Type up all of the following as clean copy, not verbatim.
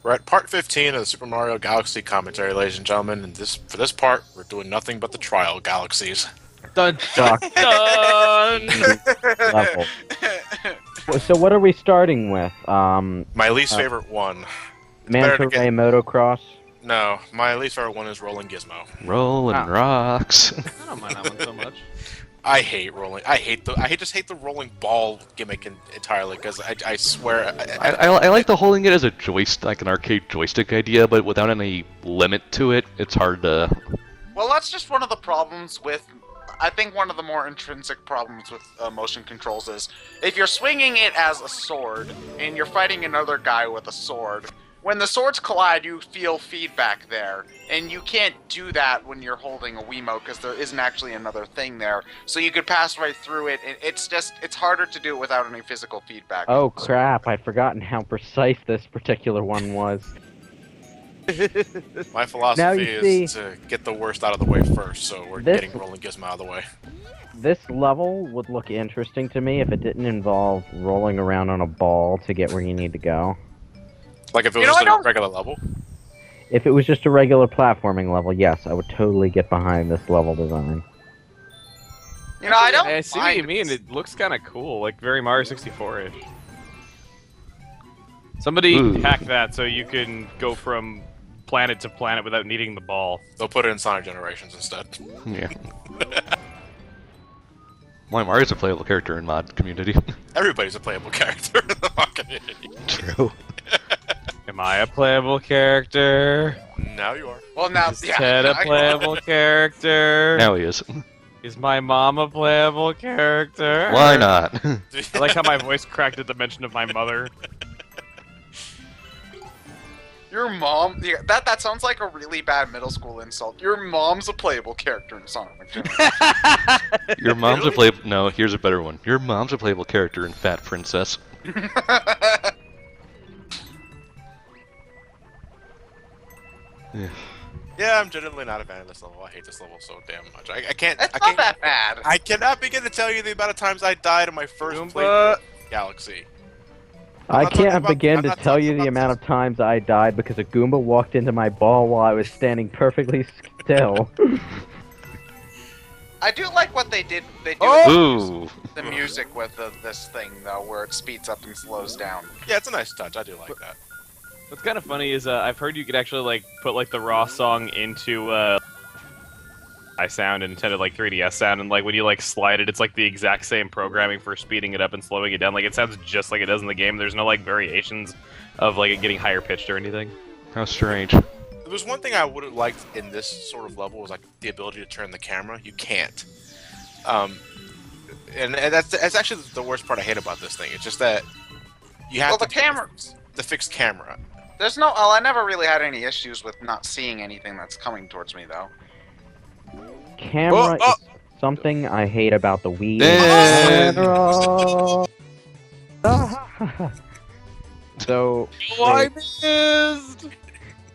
We're at part 15 of the Super Mario Galaxy commentary, ladies and gentlemen, and for this part, we're doing nothing but the trial galaxies. Dun dun Fuck. dun! Level. So what are we starting with? My least favorite one. Manta Ray Motocross? No, my least favorite one is Rolling Gizmo. Rolling Ah. rocks. I don't mind that one so much. I hate rolling. I just hate the rolling ball gimmick entirely because I swear. I like the holding it as a joystick, like an arcade joystick idea, but without any limit to it, it's hard to. Well, that's just one of the problems with. I think one of the more intrinsic problems with motion controls is if you're swinging it as a sword and you're fighting another guy with a sword. When the swords collide, you feel feedback there, and you can't do that when you're holding a Wiimote because there isn't actually another thing there. So you could pass right through it. It's harder to do it without any physical feedback. Oh crap, I'd forgotten how precise this particular one was. My Now philosophy you is see- to get the worst out of the way first, so we're This- getting Rolling Gizmo out of the way. This level would look interesting to me if it didn't involve rolling around on a ball to get where you need to go. Like if it was You know, just I a don't- regular level. If it was just a regular platforming level, yes, I would totally get behind this level design. You know, I don't. I see what mind you mean. It looks kind of cool, like very Mario 64-ish. Somebody Ooh. hack that so you can go from planet to planet without needing the ball. They'll put it in Sonic Generations instead. Yeah. Why Mario's a playable character in mod community. Everybody's a playable character in the mod community. True. Am I a playable character? Now you are. Well, now, Is Ted a I- playable character? Now he is. Is my mom a playable character? Why not? I like how my voice cracked at the mention of my mother. Your mom? Yeah, that sounds like a really bad middle school insult. Your mom's a playable character in Sonic. Your mom's a playable. No, here's a better one. Your mom's a playable character in Fat Princess. Yeah. Yeah, I'm genuinely not a fan of this level. I hate this level so damn much. I can't. It's I not can't. that bad. I cannot begin to tell you the amount of times I died in my first Goomba. playthrough of Galaxy. I'm I not talking can't about- begin I'm to not tell talking you the about amount of times I died because a Goomba walked into my ball while I was standing perfectly still. I do like what they did. They do Ooh. with the music with this thing though, where it speeds up and slows down. Yeah, it's a nice touch. I do like that. What's kind of funny is I've heard you could actually like put like the raw song into iSound and intended like 3DS sound, and like when you like slide it, it's like the exact same programming for speeding it up and slowing it down. Like it sounds just like it does in the game. There's no like variations of like it getting higher pitched or anything. How strange. There was one thing I would have liked in this sort of level was like the ability to turn the camera. You can't. And that's actually the worst part I hate about this thing. It's just that you have Well, to the camera. the fixed camera. There's no. Well, I never really had any issues with not seeing anything that's coming towards me though. Camera Oh, is something I hate about the Wii. And- So I missed.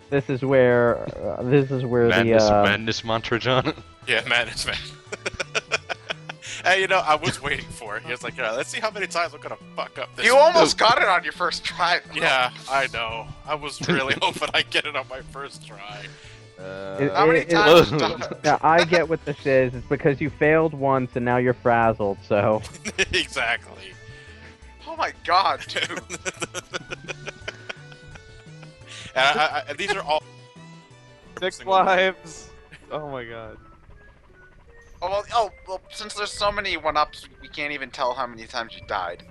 this is where Madness, the madness mantra, John. Yeah, man, it's man. Hey, you know, I was waiting for it. He was like, "Yeah, let's see how many times I'm gonna fuck up this." You almost got it on your first try. Though. Yeah, I know. I was really hoping I'd get it on my first try. How many times? yeah, I get what this is. It's because you failed once and now you're frazzled. So Exactly. Oh my god, dude. And these are all 6 lives. Oh my god. Oh well, since there's so many one-ups, we can't even tell how many times you died.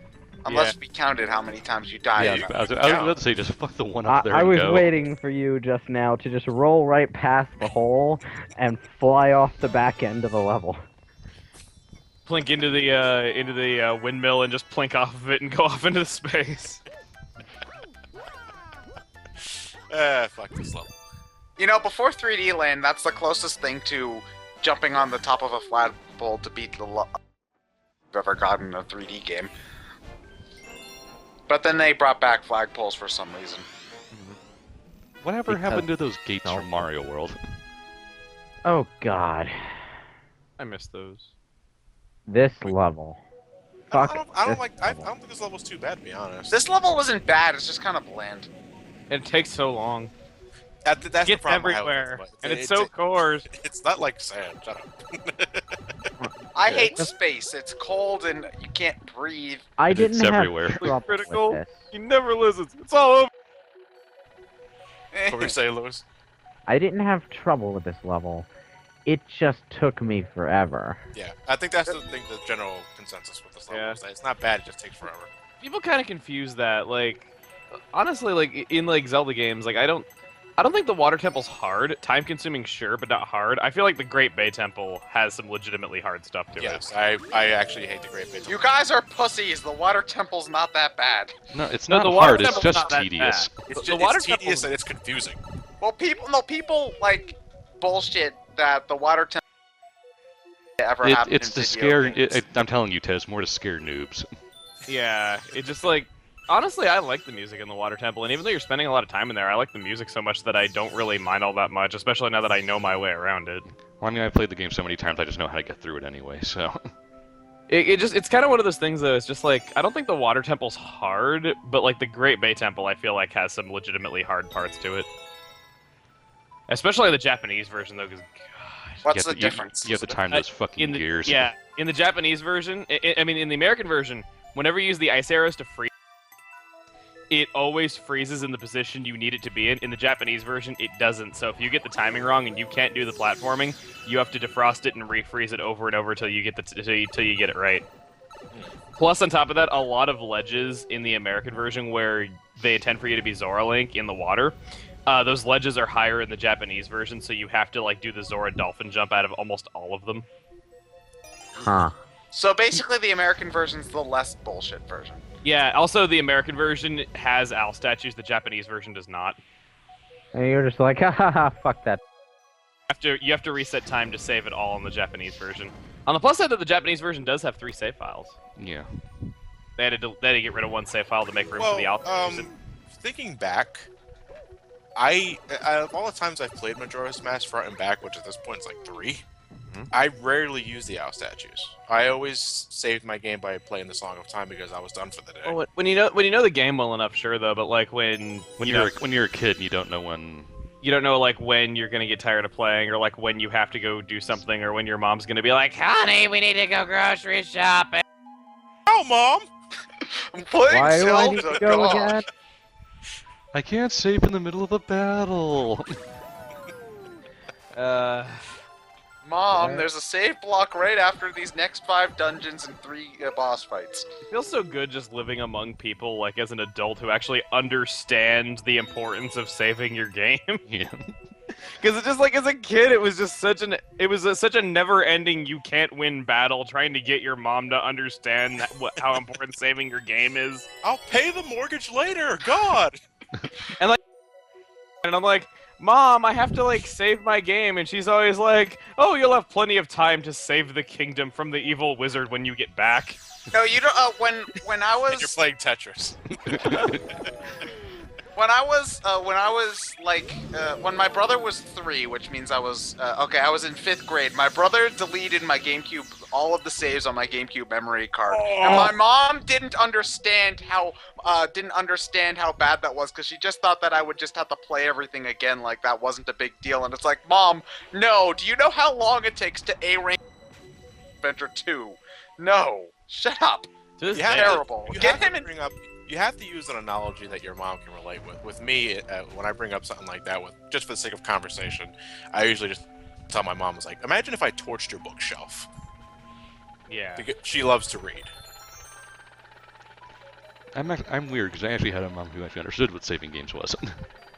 Unless we counted how many times you died. Yeah, I was about to say, just fuck the one up there I and was go. waiting for you just now to just roll right past the hole and fly off the back end of the level. Plink into the windmill and just plink off of it and go off into space. Fuck this level. You know, before 3D Land, that's the closest thing to jumping on the top of a flagpole to beat the I've ever gotten in a 3D game. But then they brought back flagpoles for some reason. Whatever Because- happened to those gates from Mario World? Oh god, I missed those. this level. Fuck I don't this like. I level. don't think this level's too bad, to be honest. This level isn't bad, it's just kind of bland. And it takes so long. That's the Gets problem I have with it, everywhere, but and it's so coarse. It's not like sand. Shut up. I hate space. It's cold and you can't breathe. I And didn't it's have everywhere. trouble Critical. with this. He never listens. It's all over. What were you saying, Lewis? I didn't have trouble with this level. It just took me forever. Yeah, I think that's the general consensus with this level. Yeah. Is that it's not bad, it just takes forever. People kind of confuse that. Like, honestly, like in like Zelda games, like I don't think the water temple's hard. Time consuming, sure, but not hard. I feel like the Great Bay Temple has some legitimately hard stuff to Yes, it. I actually hate the Great Bay. You guys are pussies. The water temple's not that bad. No, it's No, not the water hard. It's temple's just not that tedious. bad. It's, The just, water it's tedious temple's- and it's confusing. Well, people like bullshit that the water temple ever happened It's in to video scare. games. I'm telling you, Ted, it's more to scare noobs. Yeah, it just like honestly, I like the music in the Water Temple, and even though you're spending a lot of time in there, I like the music so much that I don't really mind all that much, especially now that I know my way around it. Well, I mean, I've played the game so many times, I just know how to get through it anyway. So. It's kind of one of those things though. It's just like I don't think the Water Temple's hard, but like the Great Bay Temple, I feel like has some legitimately hard parts to it. Especially the Japanese version though, because What's the difference? You have to time those fucking gears. yeah, in the Japanese version, I mean in the American version, whenever you use the ice arrows to freeze, it always freezes in the position you need it to be in. In the Japanese version, it doesn't. So if you get the timing wrong and you can't do the platforming, you have to defrost it and refreeze it over and over till you get till you get it right. Plus, on top of that, a lot of ledges in the American version where they intend for you to be Zora Link in the water, those ledges are higher in the Japanese version, so you have to like do the Zora dolphin jump out of almost all of them. Huh. So basically, the American version's the less bullshit version. Yeah. Also, the American version has owl statues. The Japanese version does not. And you're just like, ha ha ha, fuck that. You have to reset time to save it all in the Japanese version. On the plus side, though, the Japanese version does have 3 save files. Yeah. They had to get rid of 1 save file to make room for the owl statues. Thinking back, of all the times I've played Majora's Mask front and back, which at this point is like 3, I rarely use the owl statues. I always saved my game by playing the Song of Time because I was done for the day. Well, when you know the game well enough, sure though. But like when You're a kid and you don't know when. you don't know like when you're gonna get tired of playing, or like when you have to go do something, or when your mom's gonna be like, "Honey, we need to go grocery shopping." Oh, Mom! I'm playing Why do I need Zelda, to go God. again? I can't save in the middle of a battle. Mom, there's a save block right after these next 5 dungeons and 3 boss fights. It feels so good just living among people like as an adult who actually understand the importance of saving your game. Yeah. Because it's just like as a kid, it was just such a never-ending you can't win battle trying to get your mom to understand how important saving your game is. I'll pay the mortgage later. God. And I'm like, Mom, I have to like save my game, and she's always like, "Oh, you'll have plenty of time to save the kingdom from the evil wizard when you get back." No, you don't. When I was And you're playing Tetris. when my brother was 3, which means I was I was in 5th grade. My brother deleted my GameCube, all of the saves on my GameCube memory card, and my mom didn't understand how bad that was because she just thought that I would just have to play everything again, like that wasn't a big deal. And it's like, Mom, no. Do you know how long it takes to A rank Adventure 2? No, shut up. To this You day, have Terrible. To, you Get have to him in- bring up. You have to use an analogy that your mom can relate with. With me, when I bring up something like that, just for the sake of conversation, I usually just tell my mom, like, imagine if I torched your bookshelf. yeah. Because she loves to read. I'm weird because I actually had a mom who actually understood what saving games was.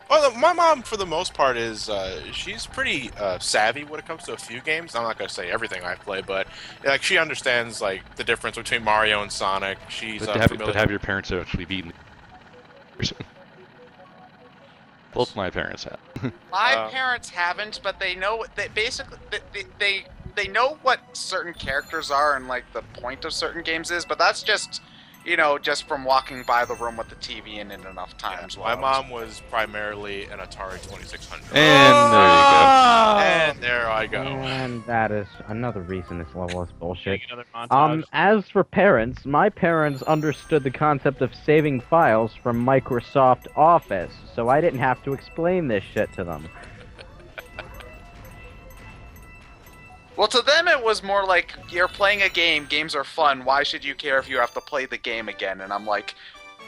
Well, my mom, for the most part, is she's pretty savvy when it comes to a few games. I'm not gonna say everything I play, but like she understands like the difference between Mario and Sonic. She's But familiar. to have your parents actually beaten. Both my parents have. My parents haven't, but they know they basically they know what certain characters are and like the point of certain games is. But that's just you know, just from walking by the room with the TV in it enough Yeah, times. my mom was primarily an Atari 2600. And there you And there I go. And that is another reason this level is bullshit. Another montage. As for parents, my parents understood the concept of saving files from Microsoft Office, so I didn't have to explain this shit to them. Well, to them it was more like, you're playing a game, games are fun, why should you care if you have to play the game again? And I'm like,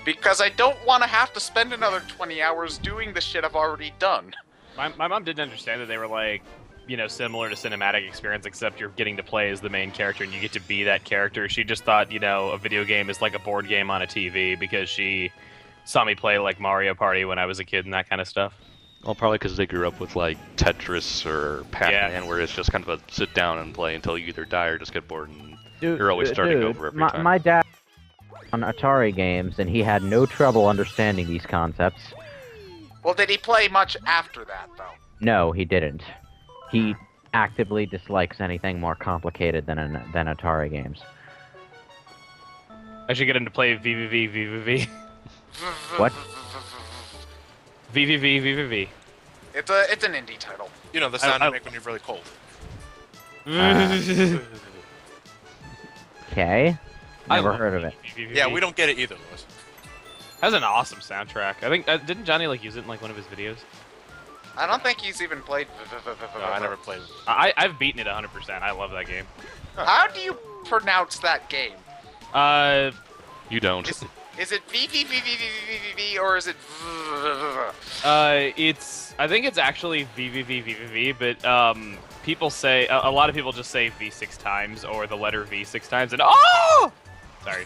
because I don't want to have to spend another 20 hours doing the shit I've already done. My mom didn't understand that they were like, you know, similar to cinematic experience, except you're getting to play as the main character and you get to be that character. She just thought, you know, a video game is like a board game on a TV because she saw me play like Mario Party when I was a kid and that kind of stuff. go. Well, probably because they grew up with like Tetris or Pac-Man, where it's just kind of a sit down and play until you either die or just get bored, and you're always starting over every time. My dad on Atari games, and he had no trouble understanding these concepts. Well, did he play much after that, though? No, he didn't. He actively dislikes anything more complicated than Atari games. I should get him to play VVV. What? VVV. It's an indie title. You know, the sound you make when you're really cold. Okay. I Never love heard of it. VVV. Yeah, we don't get it either, Lewis. That's an awesome soundtrack. I think didn't Johnny like use it in like one of his videos? I don't think he's even played. No, I never played it. I've beaten it 100%. I love that game. How do you pronounce that game? You don't. Is it VVVVVVV or is it? I think it's actually VVV, but people say a lot of people just say V 6 times or the letter V 6 times, and oh, sorry.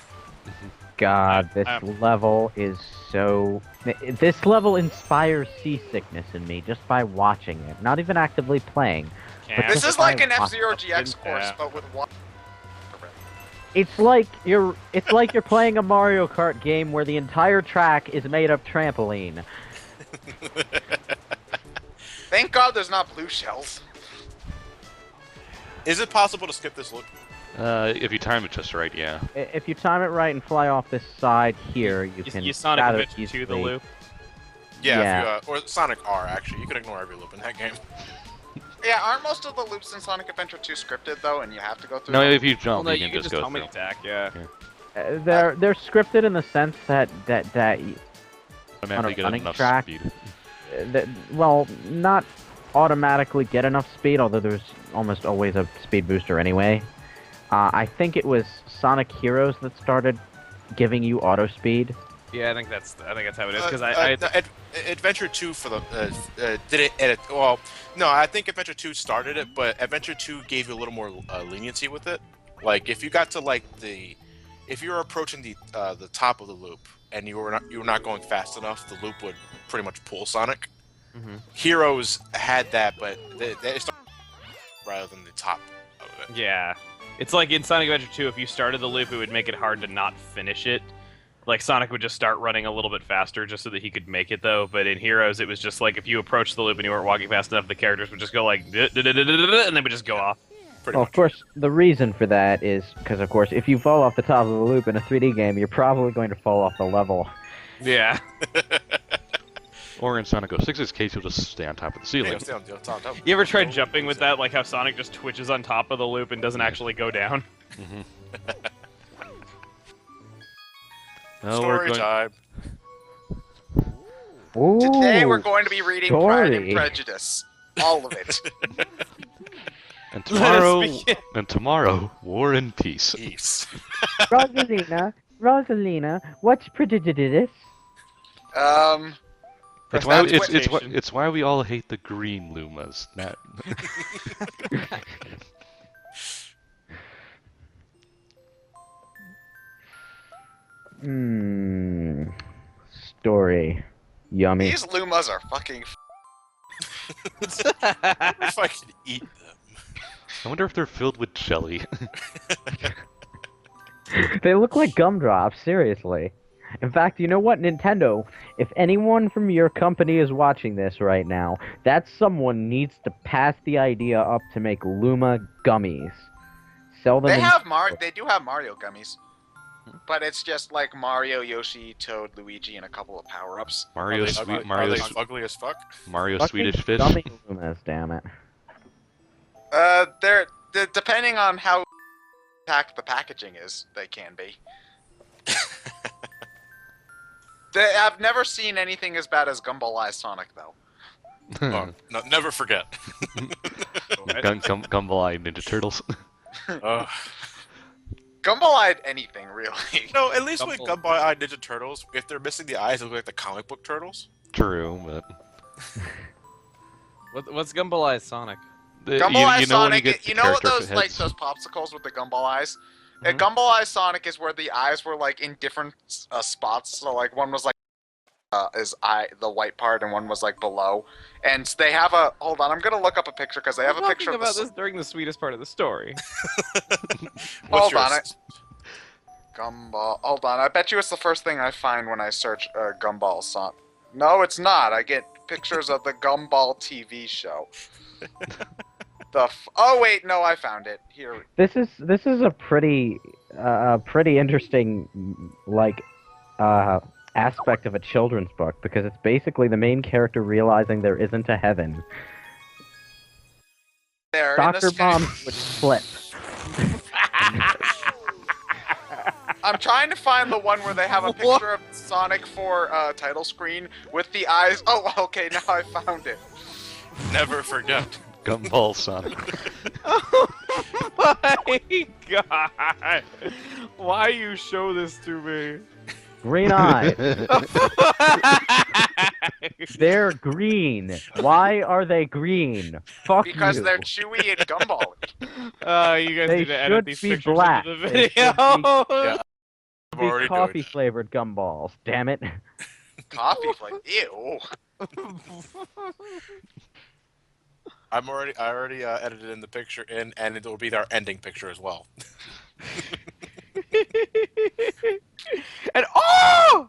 God, this level is so... This level inspires seasickness in me just by watching it, not even actively playing. Can't. This is like an Yeah. F-Zero GX course, Yeah. but with water. It's like you're playing a Mario Kart game where the entire track is made of trampoline. Thank God there's not blue shells. Is it possible to skip this loop? If you time it just right, yeah. If you time it right and fly off this side here, you can You Sonic rather Adventure 2 the easily- loop. Yeah, Yeah. If you, or Sonic R, actually. You can ignore every loop in that game. Yeah, aren't most of the loops in Sonic Adventure 2 scripted though, and you have to go through No, them? if you Well, jump, no, you can just go homing through. attack. Yeah. They're scripted in the sense that Automatically get running enough track. speed. well, not automatically get enough speed, although there's almost always a speed booster anyway. I think it was Sonic Heroes that started giving you auto speed. Yeah, I think that's how it is because Adventure 2 for the did it edit? Well, no, I think Adventure 2 started it, but Adventure 2 gave you a little more leniency with it. Like if you got to like if you were approaching the top of the loop and you were not going fast enough, the loop would pretty much pull Sonic. Mhm. Heroes had that, but they started rather than the top of it. Yeah. It's like in Sonic Adventure 2, if you started the loop, it would make it hard to not finish it. Like, Sonic would just start running a little bit faster just so that he could make it, though. But in Heroes, it was just like, if you approached the loop and you weren't walking fast enough, the characters would just go like, and they would just go off. Pretty Well, much. of course, the reason for that is because, of course, if you fall off the top of the loop in a 3D game, you're probably going to fall off the level. Yeah. Or in Sonic 06's case, you'll just stay on top of the ceiling. Yeah, stay on top. You ever tried jumping with that? Like how Sonic just twitches on top of the loop and doesn't actually go down? Mm-hmm. No, Story time. Ooh, Today we're going to be reading Pride and story. Prejudice. All of it. And begin. tomorrow, War and Peace. Peace. Rosalina, what's prejudice? It's why, That's it's why we all hate the green Lumas. Not... Story. Yummy. These Lumas are fucking. If I could eat them. I wonder if they're filled with jelly. They look like gumdrops, seriously. In fact, you know what, Nintendo? If anyone from your company is watching this right now, that someone needs to pass the idea up to make Luma gummies. Sell them. They do have Mario gummies. But it's just like Mario, Yoshi, Toad, Luigi, and a couple of power-ups. Mario, Are they sweet, ugly, Mario, are they ugly as fuck? Mario, Fucking Swedish fish. Dummy Lumas, damn it. They're depending on how packed the packaging is, they can be. I've never seen anything as bad as Gumball Eye Sonic, though. Oh, no, never forget. Gumball Eye Ninja Turtles. Gumball-eyed anything, really. No, at least with Gumball Eye Ninja Turtles, if they're missing the eyes, they look like the comic book turtles. True, but What's Gumball Eye Sonic? Gumball Eye you know when you Sonic, get you the know what character those like heads? those popsicles with the Gumball eyes? Mhm. Gumball Eye Sonic is where the eyes were like in different spots. So like one was like the white part, and one was like below. And they have a hold on. I'm gonna look up a picture because they have a picture of about this during the sweetest part of the story. What's Hold on, yours? Gumball. Hold on. I bet you it's the first thing I find when I search Gumball Sonic. No, it's not. I get pictures of the Gumball TV show. Oh wait, no, I found it. Here. This is a pretty interesting aspect of a children's book, because it's basically the main character realizing there isn't a heaven. There. Soccer moms would flip. I'm trying to find the one where they have a picture of Sonic for title screen with the eyes. Oh, okay, now I found it. Never forget. Gumball Sonic. Oh my god! Why you show this to me? Green eyes. They're green. Why are they green? Fuck Because you. they're chewy and gumball. You guys They need to edit should these be pictures black. into the They should video. Yeah. I'm already Be doing coffee that. flavored gumballs. Damn it. Coffee flavor. Ew. I already edited in the picture and it will be our ending picture as well. And oh!